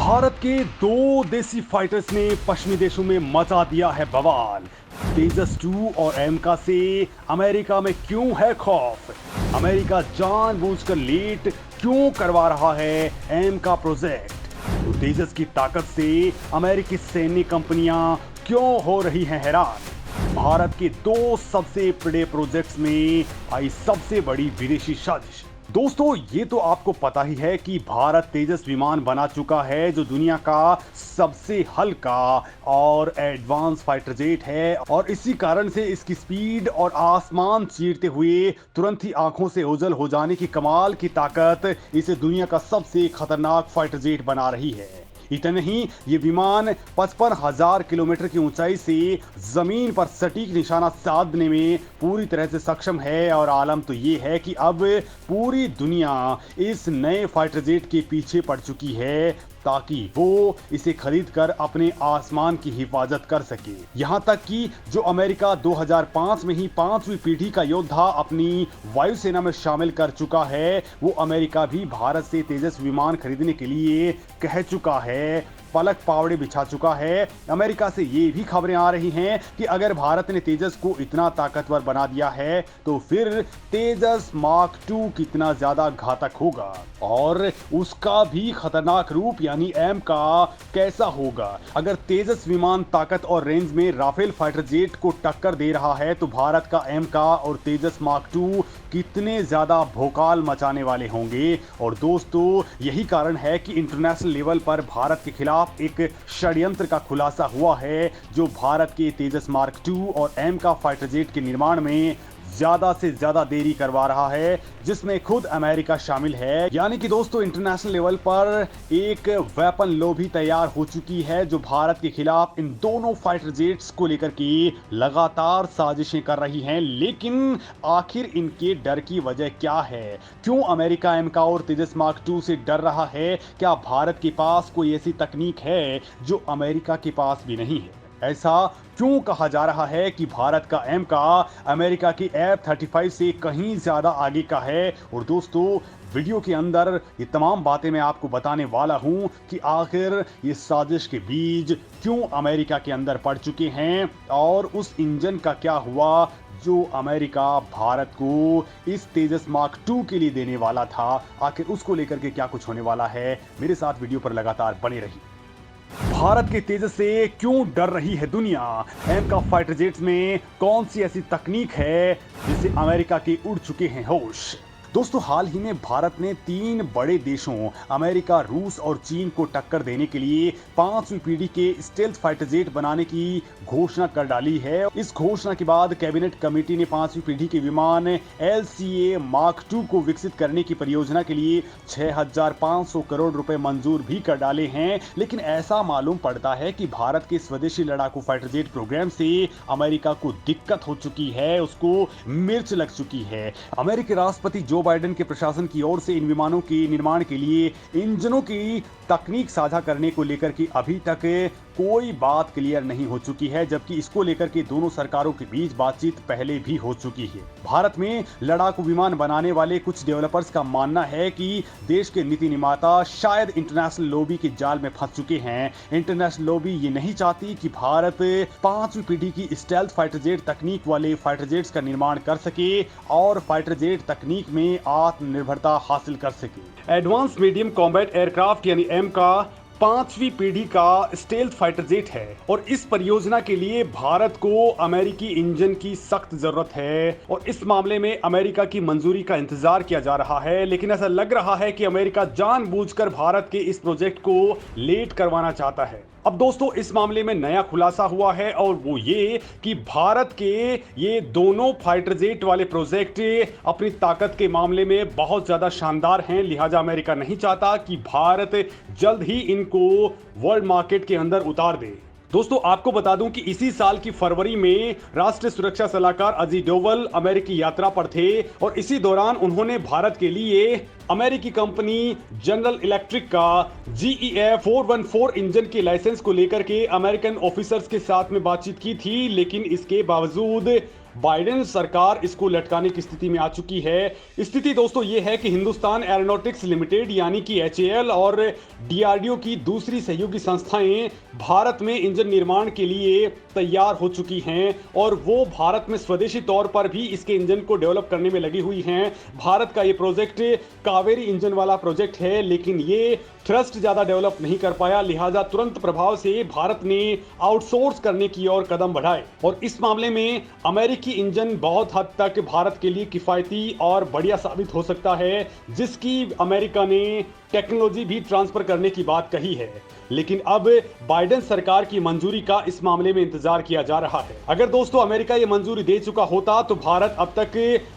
भारत के दो देसी फाइटर्स ने पश्चिमी देशों में मचा दिया है बवाल। तेजस 2 और एमका से अमेरिका में क्यों है खौफ? अमेरिका जानबूझकर लेट क्यों करवा रहा है एमका प्रोजेक्ट? तो तेजस की ताकत से अमेरिकी सैन्य कंपनियां क्यों हो रही हैं हैरान? भारत के दो सबसे बड़े प्रोजेक्ट्स में आई सबसे बड़ी विदेशी साजिश। दोस्तों, ये तो आपको पता ही है कि भारत तेजस विमान बना चुका है जो दुनिया का सबसे हल्का और एडवांस फाइटर जेट है, और इसी कारण से इसकी स्पीड और आसमान चीरते हुए तुरंत ही आंखों से ओझल हो जाने की कमाल की ताकत इसे दुनिया का सबसे खतरनाक फाइटर जेट बना रही है। इतने ही ये विमान 55,000 किलोमीटर की ऊंचाई से जमीन पर सटीक निशाना साधने में पूरी तरह से सक्षम है, और आलम तो ये है कि अब पूरी दुनिया इस नए फाइटर जेट के पीछे पड़ चुकी है ताकि वो इसे खरीद कर अपने आसमान की हिफाजत कर सके। यहां तक कि जो अमेरिका 2005 में ही 5वीं पीढ़ी का योद्धा अपनी वायुसेना में शामिल कर चुका है, वो अमेरिका भी भारत से तेजस विमान खरीदने के लिए कह चुका है, पलक पावड़े बिछा चुका है। अमेरिका से ये भी खबरें आ रही हैं कि अगर भारत ने तेजस को इतना ताकतवर बना दिया है तो फिर तेजस मार्क 2 कितना ज्यादा घातक होगा, और उसका भी खतरनाक रूप यानी एम का कैसा होगा। अगर तेजस विमान ताकत और रेंज में राफेल फाइटर जेट को टक्कर दे रहा है तो भारत का एम का और तेजस मार्क 2 कितने ज्यादा भोकाल मचाने वाले होंगे। और दोस्तों, यही कारण है कि इंटरनेशनल लेवल पर भारत के खिलाफ एक षड्यंत्र का खुलासा हुआ है जो भारत के तेजस मार्क 2 और एम का फाइटर जेट के निर्माण में ज्यादा से ज्यादा देरी करवा रहा है, जिसमें खुद अमेरिका शामिल है। यानी कि दोस्तों, इंटरनेशनल लेवल पर एक वेपन लॉ भी तैयार हो चुकी है जो भारत के खिलाफ इन दोनों फाइटर जेट्स को लेकर के लगातार साजिशें कर रही हैं। लेकिन आखिर इनके डर की वजह क्या है? क्यों अमेरिका एमका और तेजस मार्क 2 से डर रहा है? क्या भारत के पास कोई ऐसी तकनीक है जो अमेरिका के पास भी नहीं है? ऐसा क्यों कहा जा रहा है कि भारत का एम का अमेरिका की F-35 से कहीं ज्यादा आगे का है? और दोस्तों, वीडियो के अंदर ये तमाम बातें मैं आपको बताने वाला हूं कि आखिर ये साजिश के बीज क्यों अमेरिका के अंदर पड़ चुके हैं, और उस इंजन का क्या हुआ जो अमेरिका भारत को इस तेजस मार्क 2 के लिए देने वाला था। आखिर उसको लेकर के क्या कुछ होने वाला है, मेरे साथ वीडियो पर लगातार बने रहिए। भारत के तेजस से क्यों डर रही है दुनिया? एमका फाइटर जेट्स में कौन सी ऐसी तकनीक है जिससे अमेरिका के उड़ चुके हैं होश? दोस्तों, हाल ही में भारत ने 3 बड़े देशों अमेरिका, रूस और चीन को टक्कर देने के लिए 5वीं पीढ़ी के स्टेल्थ फाइटर जेट बनाने की घोषणा कर डाली है। इस घोषणा के बाद कैबिनेट कमेटी ने 5वीं पीढ़ी के विमान LCA मार्क 2 को विकसित करने की परियोजना के लिए 6,500 करोड़ रुपए मंजूर भी कर डाले हैं। लेकिन ऐसा मालूम पड़ता है कि भारत के स्वदेशी लड़ाकू फाइटर जेट प्रोग्राम से अमेरिका को दिक्कत हो चुकी है, उसको मिर्च लग चुकी है। अमेरिकी राष्ट्रपति जो बाइडेन के प्रशासन की ओर से इन विमानों के निर्माण के लिए इंजनों की तकनीक साझा करने को लेकर के अभी तक कोई बात क्लियर नहीं हो चुकी है, जबकि इसको लेकर के दोनों सरकारों के बीच बातचीत पहले भी हो चुकी है। भारत में लड़ाकू विमान बनाने वाले कुछ डेवलपर्स का मानना है कि देश के नीति निर्माता शायद इंटरनेशनल लॉबी के जाल में फंस चुके हैं। इंटरनेशनल लॉबी ये नहीं चाहती कि भारत 5वीं पीढ़ी की स्टेल्थ फाइटर जेट तकनीक वाले फाइटर जेट्स का निर्माण कर सके और फाइटर जेट तकनीक में आत्मनिर्भरता हासिल कर सके। एडवांस मीडियम कॉम्बैट एयरक्राफ्ट यानी एम का 5वीं पीढ़ी का स्टेल्थ फाइटर जेट है, और इस परियोजना के लिए भारत को अमेरिकी इंजन की सख्त जरूरत है, और इस मामले में अमेरिका की मंजूरी का इंतजार किया जा रहा है। लेकिन ऐसा लग रहा है कि अमेरिका जानबूझकर भारत के इस प्रोजेक्ट को लेट करवाना चाहता है। अब दोस्तों, इस मामले में नया खुलासा हुआ है, और वो ये कि भारत के ये दोनों फाइटर जेट वाले प्रोजेक्ट अपनी ताकत के मामले में बहुत ज्यादा शानदार हैं। लिहाजा अमेरिका नहीं चाहता कि भारत जल्द ही इनको वर्ल्ड मार्केट के अंदर उतार दे। दोस्तों, आपको बता दूं कि इसी साल की फरवरी में राष्ट्रीय सुरक्षा सलाहकार अजीत डोवल अमेरिकी यात्रा पर थे, और इसी दौरान उन्होंने भारत के लिए अमेरिकी कंपनी जनरल इलेक्ट्रिक का GEF 414 इंजन के लाइसेंस को लेकर के अमेरिकन ऑफिसर्स के साथ में बातचीत की थी। लेकिन इसके बावजूद बाइडेन सरकार इसको लटकाने की स्थिति में आ चुकी है। स्थिति दोस्तों ये है कि हिंदुस्तान एरोनॉटिक्स लिमिटेड यानी कि HAL और DRDO की दूसरी सहयोगी संस्थाएं भारत में इंजन निर्माण के लिए तैयार हो चुकी हैं और वो भारत में स्वदेशी तौर पर भी इसके इंजन को डेवलप करने में लगी हुई हैं। भारत का ये प्रोजेक्ट कावेरी इंजन वाला प्रोजेक्ट है, लेकिन ये थ्रस्ट ज्यादा डेवलप नहीं कर पाया, लिहाजा तुरंत प्रभाव से भारत ने आउटसोर्स करने की ओर कदम बढ़ाए और इस मामले में अमेरिकी इंजन बहुत हद तक भारत के लिए किफायती और बढ़िया साबित हो सकता है, जिसकी अमेरिका ने टेक्नोलॉजी भी ट्रांसफर करने की बात कही है। लेकिन अब बाइडेन सरकार की मंजूरी का इस मामले में इंतजार किया जा रहा है। अगर दोस्तों अमेरिका ये मंजूरी दे चुका होता तो भारत अब तक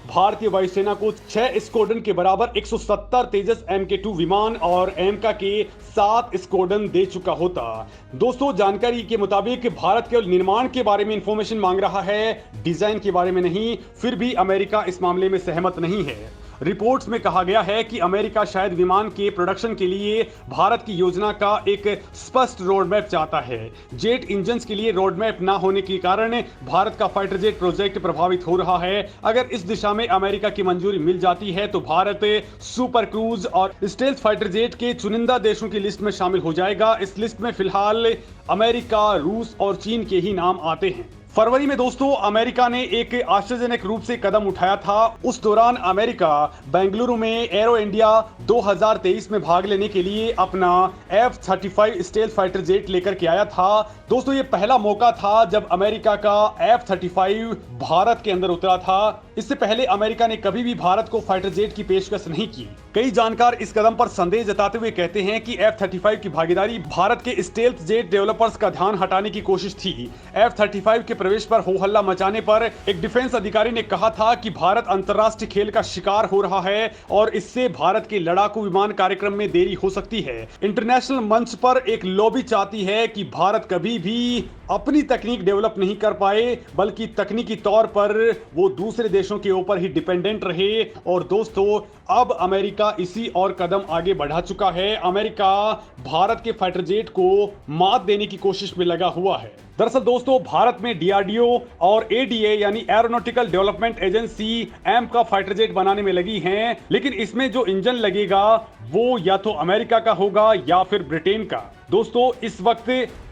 भारतीय वायुसेना को 6 स्क्वाड्रन के बराबर 170 तेजस MK2 विमान और एमका के 7 स्क्वाड्रन दे चुका होता। दोस्तों जानकारी के मुताबिक भारत केवल निर्माण के बारे में इंफॉर्मेशन मांग रहा है, डिजाइन के बारे में नहीं। फिर भी अमेरिका इस मामले में सहमत नहीं है। रिपोर्ट्स में कहा गया है कि अमेरिका शायद विमान के प्रोडक्शन के लिए भारत की योजना का एक स्पष्ट रोड मैप चाहता है। जेट इंजन्स के लिए रोड मैप ना होने के कारण भारत का फाइटर जेट प्रोजेक्ट प्रभावित हो रहा है। अगर इस दिशा में अमेरिका की मंजूरी मिल जाती है तो भारत सुपर क्रूज और स्टेल्थ फाइटर जेट के चुनिंदा देशों की लिस्ट में शामिल हो जाएगा। इस लिस्ट में फिलहाल अमेरिका, रूस और चीन के ही नाम आते हैं। फरवरी में दोस्तों अमेरिका ने एक आश्चर्यजनक रूप से कदम उठाया था। उस दौरान अमेरिका बेंगलुरु में एरो इंडिया 2023 में भाग लेने के लिए अपना F-35 स्टेल्थ फाइटर जेट लेकर के आया था। दोस्तों ये पहला मौका था जब अमेरिका का F-35 भारत के अंदर उतरा था। इससे पहले अमेरिका ने कभी भी भारत को फाइटर जेट की पेशकश नहीं की। कई जानकार इस कदम पर संदेह जताते हुए कहते हैं कि F-35 की भागीदारी भारत के स्टेल्थ जेट डेवलपर्स का ध्यान हटाने की कोशिश थी। F-35 के प्रवेश पर हो हल्ला मचाने पर एक डिफेंस अधिकारी ने कहा था कि भारत अंतर्राष्ट्रीय खेल का शिकार हो रहा है और इससे भारत के लड़ाकू विमान कार्यक्रम में देरी हो सकती है। इंटरनेशनल मंच पर एक लॉबी चाहती है कि भारत कभी भी अपनी तकनीक डेवलप नहीं कर पाए, बल्कि तकनीकी तौर पर वो दूसरे देशों के ऊपर ही डिपेंडेंट रहे। और दोस्तों अब अमेरिका इसी और कदम आगे बढ़ा चुका है। अमेरिका भारत के फाइटर जेट को मात देने की कोशिश में लगा हुआ है। दरअसल दोस्तों भारत में DRDO और ADA यानी एरोनॉटिकल डेवलपमेंट एजेंसी एम का फाइटर जेट बनाने में लगी हैं, लेकिन इसमें जो इंजन लगेगा वो या तो अमेरिका का होगा या फिर ब्रिटेन का। दोस्तों इस वक्त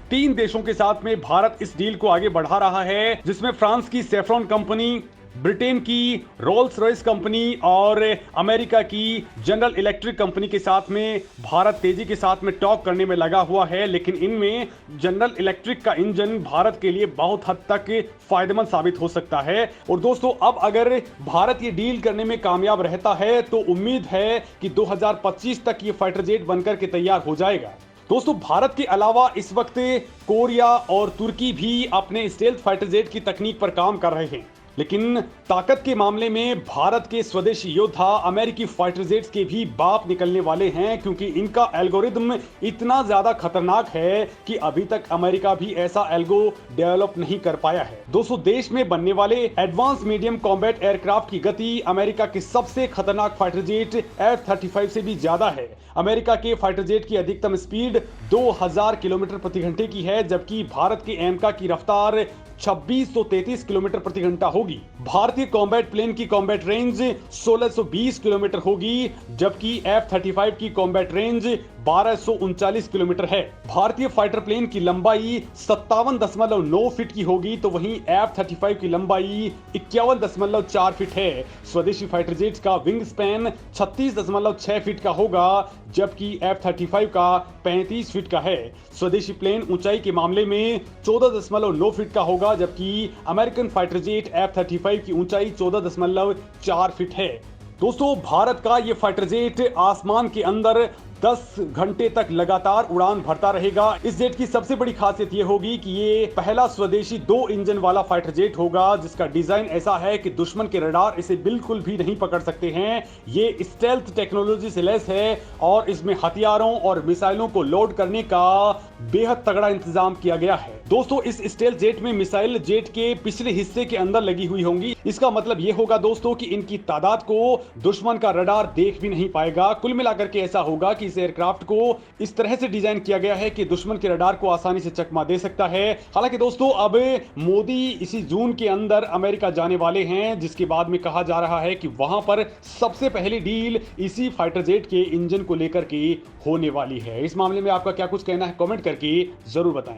3 देशों के साथ में भारत इस डील को आगे बढ़ा रहा है, जिसमें फ्रांस की सेफ्रॉन कंपनी, ब्रिटेन की रोल्स रॉयस कंपनी और अमेरिका की जनरल इलेक्ट्रिक कंपनी के साथ में भारत तेजी के साथ में टॉक करने में लगा हुआ है। लेकिन इनमें जनरल इलेक्ट्रिक का इंजन भारत के लिए बहुत हद तक फायदेमंद साबित हो सकता है। और दोस्तों अब अगर भारत ये डील करने में कामयाब रहता है तो उम्मीद है कि 2025 तक ये फाइटर जेट बनकर के तैयार हो जाएगा। दोस्तों भारत के अलावा इस वक्त कोरिया और तुर्की भी अपने स्टेल्थ फाइटर जेट की तकनीक पर काम कर रहे हैं, लेकिन ताकत के मामले में भारत के स्वदेशी योद्धा अमेरिकी फाइटर जेट्स के भी बाप निकलने वाले हैं, क्योंकि इनका एल्गोरिदम इतना ज्यादा खतरनाक है कि अभी तक अमेरिका भी ऐसा एल्गो डेवलप नहीं कर पाया है। दोस्तों देश में बनने वाले एडवांस मीडियम कॉम्बैट एयरक्राफ्ट की गति अमेरिका के सबसे खतरनाक फाइटर जेट F-35 से भी ज्यादा है। अमेरिका के फाइटर जेट की अधिकतम स्पीड 2000 किलोमीटर प्रति घंटे की है, जबकि भारत के एमका की रफ्तार 2633 किलोमीटर प्रति घंटा होगी। भारतीय कॉम्बैट प्लेन की कॉम्बैट रेंज 1620 किलोमीटर होगी, जबकि F-35 की कॉम्बैट रेंज 1239 किलोमीटर है। भारतीय फाइटर प्लेन की लंबाई 57.9 फीट की होगी, तो वहीं F-35 की लंबाई 51.4 फीट है। स्वदेशी फाइटर जेट का विंग स्पैन 36.6 फीट का होगा, जबकि F-35 का 35 फीट का है। स्वदेशी प्लेन ऊंचाई के मामले में 14.9 फीट का होगा, जबकि अमेरिकन फाइटर जेट F-35 की ऊंचाई 14.4 फीट है। दोस्तों भारत का ये फाइटर जेट आसमान के अंदर 10 घंटे तक लगातार उड़ान भरता रहेगा। इस जेट की सबसे बड़ी खासियत ये होगी कि ये पहला स्वदेशी 2 इंजन वाला फाइटर जेट होगा, जिसका डिजाइन ऐसा है कि दुश्मन के रडार इसे बिल्कुल भी नहीं पकड़ सकते हैं। ये स्टेल्थ टेक्नोलॉजी से लैस है और इसमें हथियारों और मिसाइलों को लोड करने का बेहद तगड़ा इंतजाम किया गया है। दोस्तों इस स्टेल्थ जेट में मिसाइल जेट के पिछले हिस्से के अंदर लगी हुई होंगी। इसका मतलब यह होगा दोस्तों कि इनकी तादाद को दुश्मन का रडार देख भी नहीं पाएगा। कुल मिलाकर के ऐसा होगा कि इस एयरक्राफ्ट को इस तरह से डिजाइन किया गया है कि दुश्मन के रडार को आसानी से चकमा दे सकता है। हालांकि दोस्तों अब मोदी इसी जून के अंदर अमेरिका जाने वाले हैं, जिसके बाद में कहा जा रहा है कि वहां पर सबसे पहली डील इसी फाइटर जेट के इंजन को लेकर के होने वाली है। इस मामले में आपका क्या कुछ कहना है, कमेंट करके जरूर बताएं।